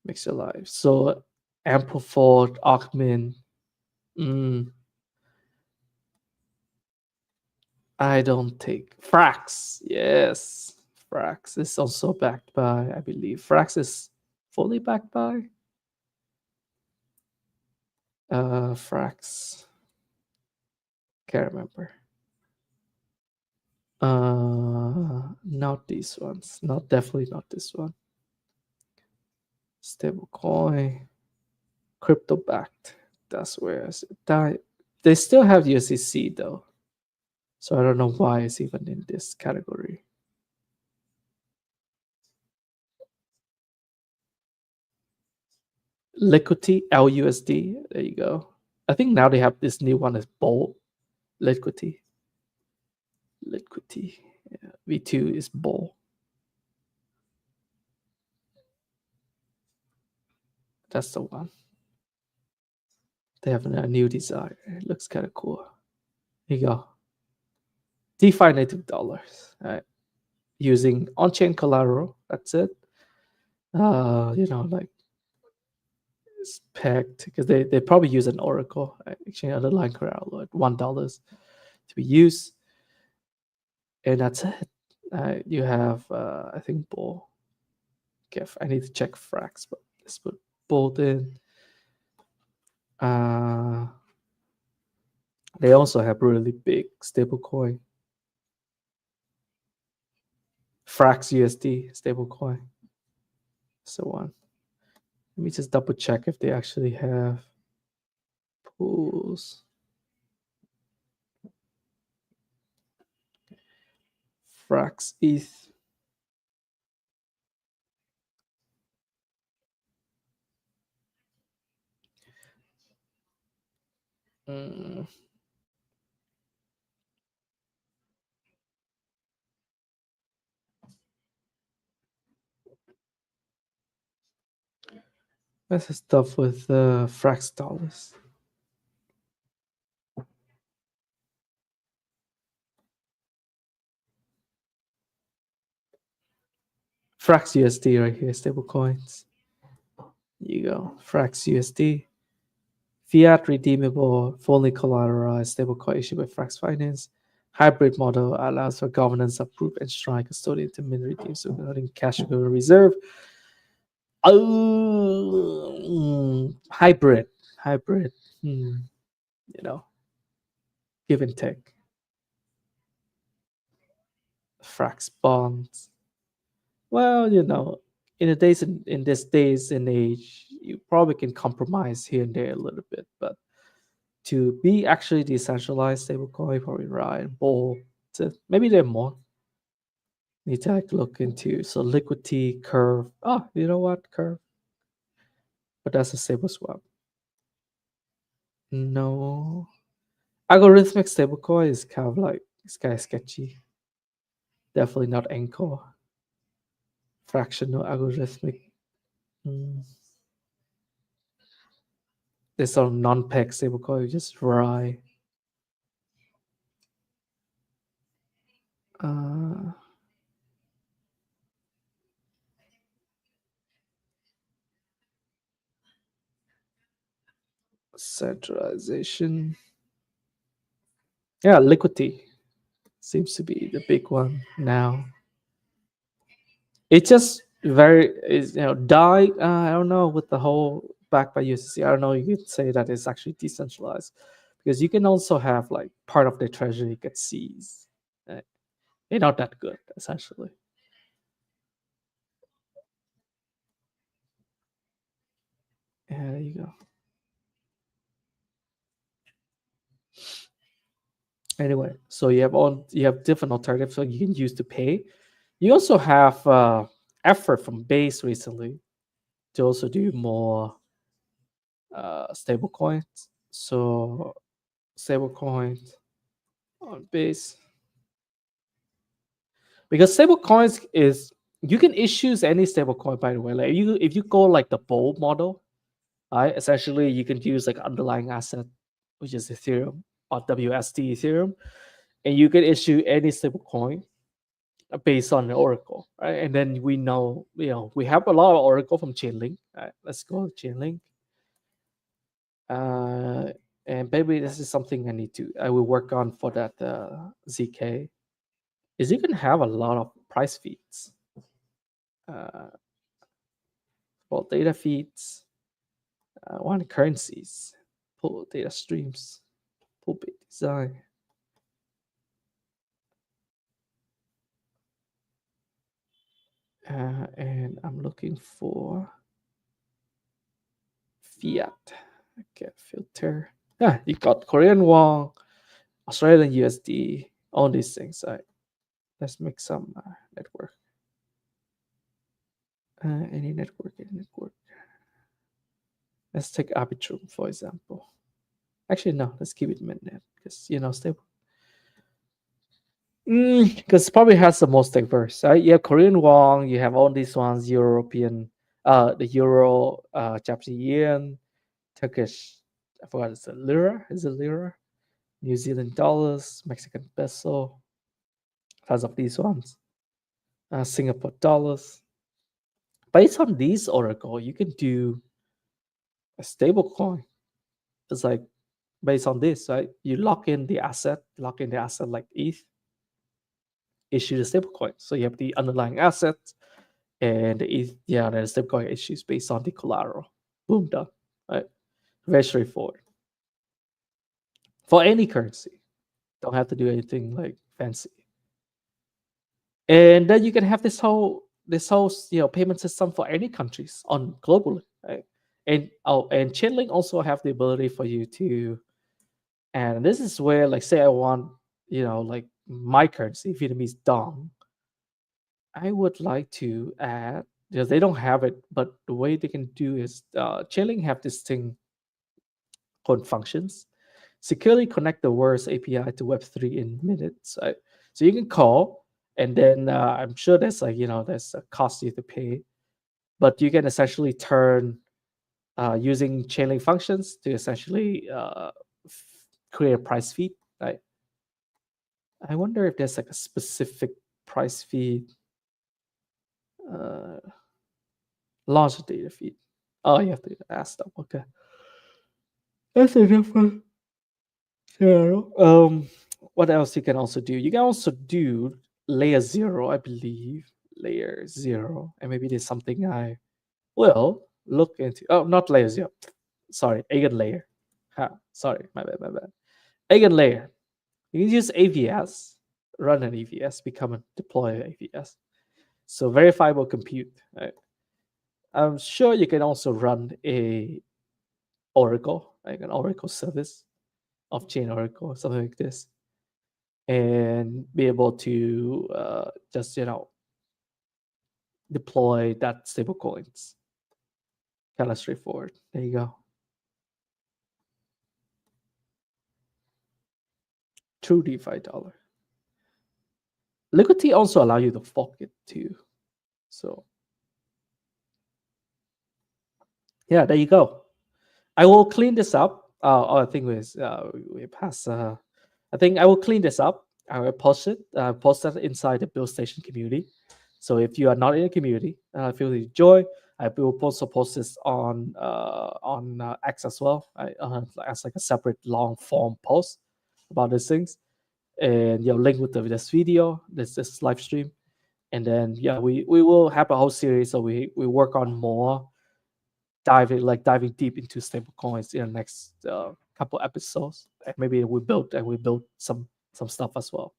[SPEAKER 1] Makes your life. So Ampliford, Augment. Mm, I don't take Frax. Yes. Frax is also backed by, I believe. Frax is fully backed by Frax. Can't remember. Not these ones. Not definitely not this one. Stablecoin, crypto backed. That's where they still have USDC though, so I don't know why it's even in this category. Liquidity, LUSD. There you go. I think now they have this new one as Bull. Liquidity. Liquidity. Yeah. V2 is Bull. That's the one. They have a new design. It looks kind of cool. Here you go. DeFi native dollars. Right? Using on-chain collateral. That's it. Like it's pegged because they probably use an Oracle exchange underlying collateral at $1 to be used, and that's it. You have I think Bull. Okay, I need to check Frax, but let's put Bolt in. They also have really big stablecoin. Frax USD stablecoin. So on. Let me just double check if they actually have pools. Frax ETH. That's the stuff with Frax dollars. Frax USD right here, stable coins. Here you go. Frax USD. Fiat redeemable, fully collateralized stablecoin issued by Frax Finance. Hybrid model allows for governance approved and strike custodian to min redeem, so holding cash equivalent reserve. Oh, hybrid. Give and take. Frax bonds. Well, in this days and age, you probably can compromise here and there a little bit, but to be actually decentralized stablecoin, probably right. Bull, maybe there are more. Need to look into so liquidity curve. Oh, you know what curve? But that's a stable swap. No, algorithmic stablecoin is kind of like it's kind of sketchy. Definitely not Anchor. Fractional algorithmic. There's some non-peg stablecoin, you just rye. Centralization. Yeah, liquidity seems to be the big one now. It just is die. I don't know with the whole backed by USDC. I don't know. You could say that it's actually decentralized because you can also have like part of the treasury get seized. They're not that good essentially. Yeah, there you go. Anyway, so you have different alternatives that you can use to pay. You also have effort from Base recently to also do more stable coins. So stable coins on Base, because stable coins is you can issue any stable coin, by the way. Like if you go like the bold model, right? Essentially you can use like underlying asset, which is Ethereum or WST Ethereum, and you can issue any stable coin based on the Oracle, right? And then we know, we have a lot of Oracle from Chainlink. Right? Let's go to Chainlink. And maybe this is something I will work on for that ZK. Is you can have a lot of price feeds. Well, data feeds, one currencies, pull data streams, pull bit design. And I'm looking for fiat. Okay, filter. Yeah, you got Korean won, Australian USD, all these things. Let's make some network. Any network. Let's take Arbitrum, for example. Actually, no, let's keep it mainnet because, stable. Because probably has the most diverse. You have Korean won, you have all these ones, European, the euro, Japanese yen, Turkish I forgot it's a lira. Is it lira? New Zealand dollars, Mexican peso. Tons of these ones. Singapore dollars. Based on these Oracle, you can do a stable coin. It's like based on this, right? You lock in the asset, like ETH, issue the stable coin. So you have the underlying asset and the ETH, yeah, then the stable coin issues based on the collateral. Boom, done. Right? Very straightforward. For any currency. Don't have to do anything like fancy. And then you can have this whole payment system for any countries on globally, right? And Chainlink also have the ability for you to, and this is where, like, say I want, like my currency, Vietnamese dong, I would like to add, because they don't have it, but the way they can do is Chainlink have this thing called functions. Securely connect the words API to Web3 in minutes. Right? So you can call, and then I'm sure there's there's a cost you have to pay, but you can essentially turn using Chainlink functions to essentially create a price feed. Right? I wonder if there's like a specific price feed. Uh, Launch a data feed. Oh, you have to ask them. Okay, that's a different. Yeah. What else you can also do? You can also do layer 0, I believe. Layer 0. And maybe there's something I will look into. Oh, not layer 0. Sorry, eigen layer. Sorry, my bad. Eigen layer. You can use AVS, run an AVS, become a deploy AVS. So verifiable compute. Right? I'm sure you can also run a Oracle, like an Oracle service, off-chain Oracle, something like this, and be able to just deploy that stable coins. Kind of straightforward. There you go. True DeFi dollar. Liquidity also allow you to fork it too. So yeah, there you go. I will clean this up. I think we pass. I think I will clean this up. I will post it. Post that inside the Build Station community. So if you are not in the community, feel free to join. I will also post this on X as well. As like a separate long form post about these things, and link with this video, this live stream, and then we will have a whole series. So we work on more diving deep into stable coins in the next couple episodes, and maybe we build some stuff as well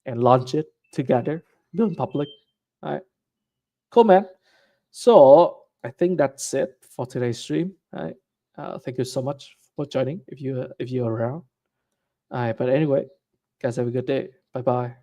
[SPEAKER 1] and launch it together, build in public. All right, cool, man. So I think that's it for today's stream. All right, thank you so much for joining. If you're around. All right, but anyway, guys, have a good day. Bye bye.